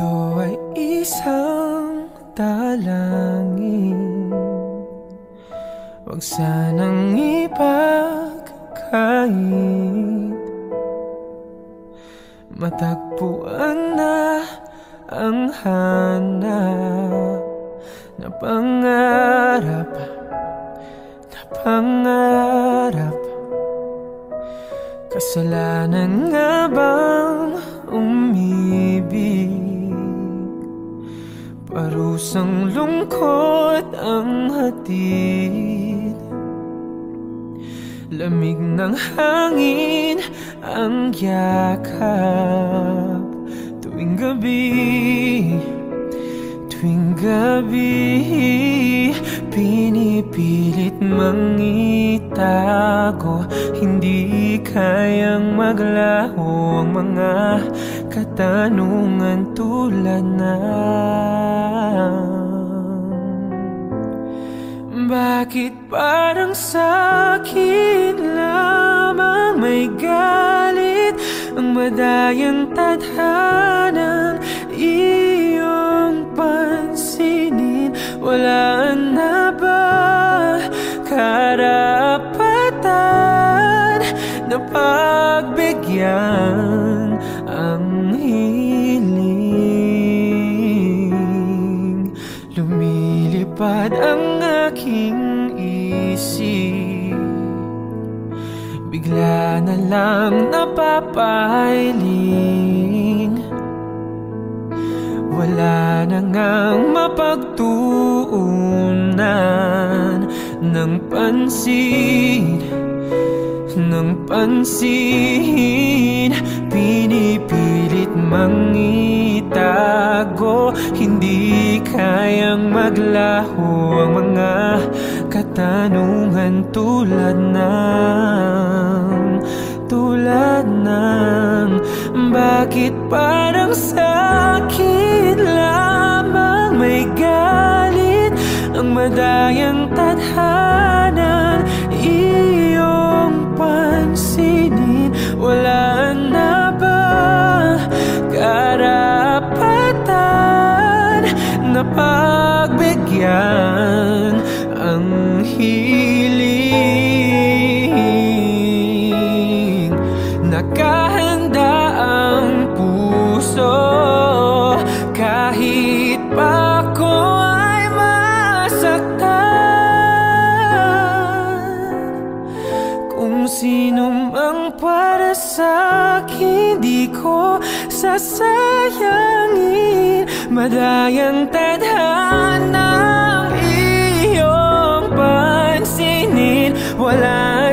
Ito ay isang dalangin, huwag sanang ipagkait. Matagpuan na ang hanap na pangarap, na pangarap. Kasalanan nga bang umibig? Parusang lungkot ang hatid, lamig ng hangin ang yakap. Tuwing gabi, tuwing gabi, pinipilit mangitago. Hindi kayang maglaho ang mga katanungan tulad ng bakit parang sa'kin lamang may galit ang madayang tadhanang iyong pansinin? Wala na ba karapatan na pagbigyan ang hiling? Lumilipad ang aking isip, bigla na lang napapailing. Wala na ngang mapagtuunan ng pansin, ng pansin. Pinipilit mangitago, hindi kayang maglaho ang mga katanungan tulad ng bakit parang sa'kin lamang may galit ang madayang tadhanan iyong pansinin? Wala na ba karapatan na pagbigyan ang hiling? Nakahanda ang puso kahit pa ako ay masaktan. Kung sino mang para sa'kin, di ko sasayangin. Madayang tadhanang iyong pansinin. Wala